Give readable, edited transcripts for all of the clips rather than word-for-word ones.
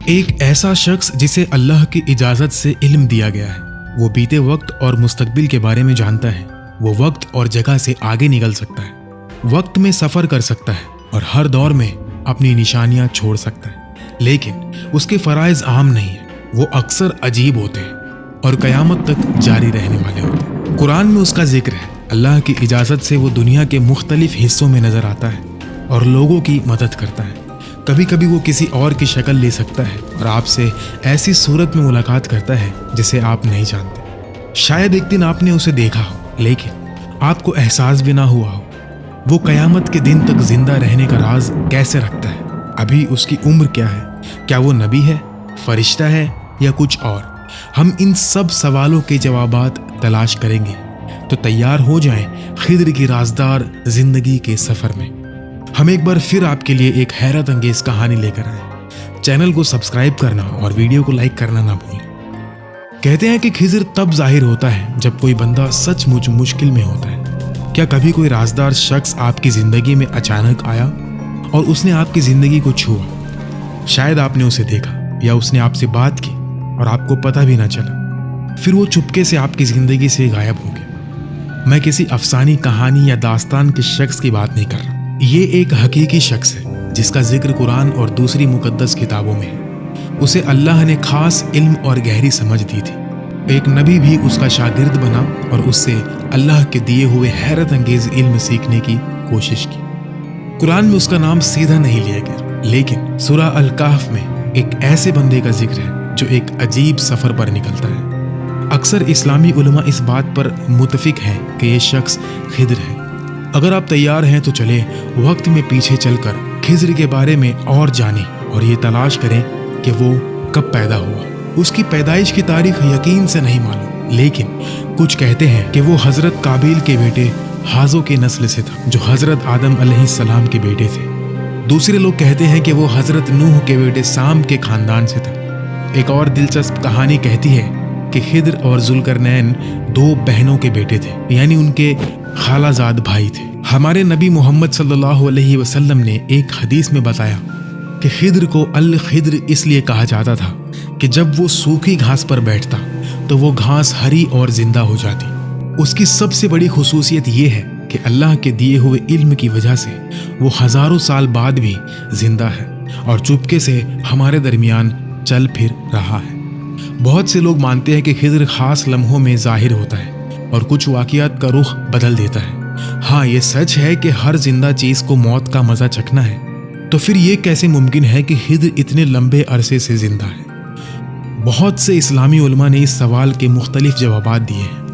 ایک ایسا شخص جسے اللہ کی اجازت سے علم دیا گیا ہے، وہ بیتے وقت اور مستقبل کے بارے میں جانتا ہے۔ وہ وقت اور جگہ سے آگے نکل سکتا ہے، وقت میں سفر کر سکتا ہے اور ہر دور میں اپنی نشانیاں چھوڑ سکتا ہے، لیکن اس کے فرائض عام نہیں ہیں، وہ اکثر عجیب ہوتے ہیں اور قیامت تک جاری رہنے والے ہوتے ہیں۔ قرآن میں اس کا ذکر ہے، اللہ کی اجازت سے وہ دنیا کے مختلف حصوں میں نظر آتا ہے اور لوگوں کی مدد کرتا ہے۔ کبھی کبھی وہ کسی اور کی شکل لے سکتا ہے اور آپ سے ایسی صورت میں ملاقات کرتا ہے جسے آپ نہیں جانتے۔ شاید ایک دن آپ نے اسے دیکھا ہو لیکن آپ کو احساس بھی نہ ہوا ہو۔ وہ قیامت کے دن تک زندہ رہنے کا راز کیسے رکھتا ہے؟ ابھی اس کی عمر کیا ہے؟ کیا وہ نبی ہے، فرشتہ ہے یا کچھ اور؟ ہم ان سب سوالوں کے جوابات تلاش کریں گے، تو تیار ہو جائیں خضر کی رازدار زندگی کے سفر میں۔ ہم ایک بار پھر آپ کے لیے ایک حیرت انگیز کہانی لے کر آئے۔ چینل کو سبسکرائب کرنا اور ویڈیو کو لائک کرنا نہ بھولیں۔ کہتے ہیں کہ خضر تب ظاہر ہوتا ہے جب کوئی بندہ سچ مچ مشکل میں ہوتا ہے۔ کیا کبھی کوئی رازدار شخص آپ کی زندگی میں اچانک آیا اور اس نے آپ کی زندگی کو چھوا؟ شاید آپ نے اسے دیکھا یا اس نے آپ سے بات کی اور آپ کو پتہ بھی نہ چلا، پھر وہ چپکے سے آپ کی زندگی سے غائب ہو گیا۔ میں کسی افسانی کہانی یا داستان کے شخص کی بات نہیں کر رہا، یہ ایک حقیقی شخص ہے جس کا ذکر قرآن اور دوسری مقدس کتابوں میں ہے۔ اسے اللہ نے خاص علم اور گہری سمجھ دی تھی۔ ایک نبی بھی اس کا شاگرد بنا اور اس سے اللہ کے دیے ہوئے حیرت انگیز علم سیکھنے کی کوشش کی۔ قرآن میں اس کا نام سیدھا نہیں لیا گیا، لیکن سورہ الکہف میں ایک ایسے بندے کا ذکر ہے جو ایک عجیب سفر پر نکلتا ہے۔ اکثر اسلامی علماء اس بات پر متفق ہیں کہ یہ شخص خضر ہے۔ اگر آپ تیار ہیں تو چلیں وقت میں پیچھے چل کر خضر کے بارے میں اور جانیں اور یہ تلاش کریں کہ وہ کب پیدا ہوا۔ اس کی پیدائش کی تاریخ یقین سے نہیں معلوم، لیکن کچھ کہتے ہیں کہ وہ حضرت قابیل کے بیٹے حازو کے نسل سے تھا جو حضرت آدم علیہ السلام کے بیٹے تھے۔ دوسرے لوگ کہتے ہیں کہ وہ حضرت نوح کے بیٹے سام کے خاندان سے تھا۔ ایک اور دلچسپ کہانی کہتی ہے کہ خضر اور ذوالقرنین دو بہنوں کے بیٹے تھے، یعنی ان کے خالہ زاد بھائی تھے۔ ہمارے نبی محمد صلی اللہ علیہ وسلم نے ایک حدیث میں بتایا کہ خضر کو الخضر اس لیے کہا جاتا تھا کہ جب وہ سوکھی گھاس پر بیٹھتا تو وہ گھاس ہری اور زندہ ہو جاتی۔ اس کی سب سے بڑی خصوصیت یہ ہے کہ اللہ کے دیے ہوئے علم کی وجہ سے وہ ہزاروں سال بعد بھی زندہ ہے اور چپکے سے ہمارے درمیان چل پھر رہا ہے۔ بہت سے لوگ مانتے ہیں کہ خضر خاص لمحوں میں ظاہر ہوتا ہے اور کچھ واقعات کا رخ بدل دیتا ہے۔ ہاں، یہ سچ ہے کہ ہر زندہ چیز کو موت کا مزہ چکھنا ہے، تو پھر یہ کیسے ممکن ہے کہ خضر اتنے لمبے عرصے سے زندہ ہے؟ بہت سے اسلامی علماء نے اس سوال کے مختلف جوابات دیے ہیں۔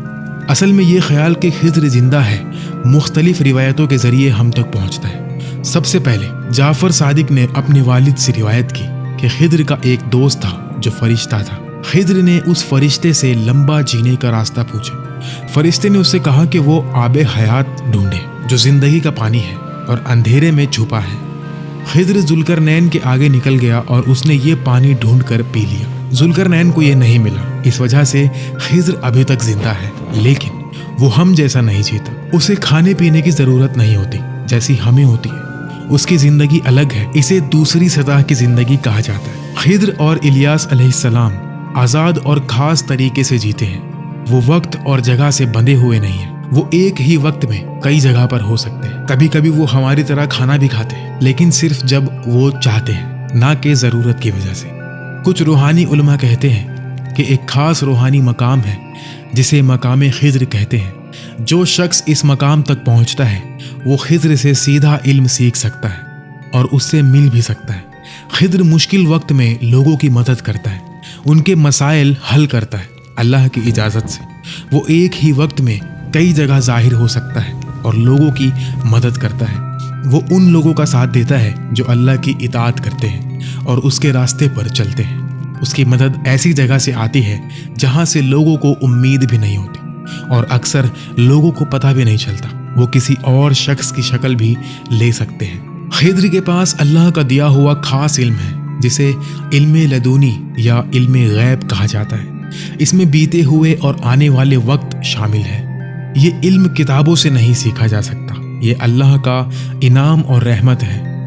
اصل میں یہ خیال کہ خضر زندہ ہے مختلف روایتوں کے ذریعے ہم تک پہنچتا ہے۔ سب سے پہلے جعفر صادق نے اپنے والد سے روایت کی کہ خضر کا ایک دوست تھا جو فرشتہ تھا۔ خضر نے اس فرشتے سے لمبا جینے کا راستہ پوچھا۔ فرشتے نے اس سے کہا کہ وہ آب حیات ڈھونڈے جو زندگی کا پانی ہے اور اندھیرے میں چھپا ہے۔ خضر ذوالقرنین کے آگے نکل گیا اور اس نے یہ پانی ڈھونڈ کر پی لیا۔ ذوالقرنین کو یہ نہیں ملا، اس وجہ سے خضر ابھی تک زندہ ہے، لیکن وہ ہم جیسا نہیں جیتا۔ اسے کھانے پینے کی ضرورت نہیں ہوتی جیسی ہمیں ہوتی ہے۔ اس کی زندگی الگ ہے، اسے دوسری سطح کی زندگی کہا جاتا ہے۔ خضر اور الیاس علیہ السلام آزاد اور خاص طریقے سے جیتے ہیں۔ وہ وقت اور جگہ سے بندھے ہوئے نہیں ہیں، وہ ایک ہی وقت میں کئی جگہ پر ہو سکتے ہیں۔ کبھی کبھی وہ ہماری طرح کھانا بھی کھاتے ہیں، لیکن صرف جب وہ چاہتے ہیں، نہ کہ ضرورت کی وجہ سے۔ کچھ روحانی علماء کہتے ہیں کہ ایک خاص روحانی مقام ہے جسے مقام خضر کہتے ہیں۔ جو شخص اس مقام تک پہنچتا ہے وہ خضر سے سیدھا علم سیکھ سکتا ہے اور اس سے مل بھی سکتا ہے۔ خضر مشکل وقت میں لوگوں کی مدد کرتا ہے، ان کے مسائل حل کرتا ہے۔ اللہ کی اجازت سے وہ ایک ہی وقت میں کئی جگہ ظاہر ہو سکتا ہے اور لوگوں کی مدد کرتا ہے۔ وہ ان لوگوں کا ساتھ دیتا ہے جو اللہ کی اطاعت کرتے ہیں اور اس کے راستے پر چلتے ہیں۔ اس کی مدد ایسی جگہ سے آتی ہے جہاں سے لوگوں کو امید بھی نہیں ہوتی اور اکثر لوگوں کو پتہ بھی نہیں چلتا۔ وہ کسی اور شخص کی شکل بھی لے سکتے ہیں۔ خضر کے پاس اللہ کا دیا ہوا خاص علم ہے جسے علم لدونی یا علم غیب کہا جاتا ہے۔ اس میں بیتے ہوئے اور آنے والے وقت شامل ہے۔ یہ علم کتابوں سے نہیں سیکھا جا سکتا، یہ اللہ کا انعام اور رحمت ہے۔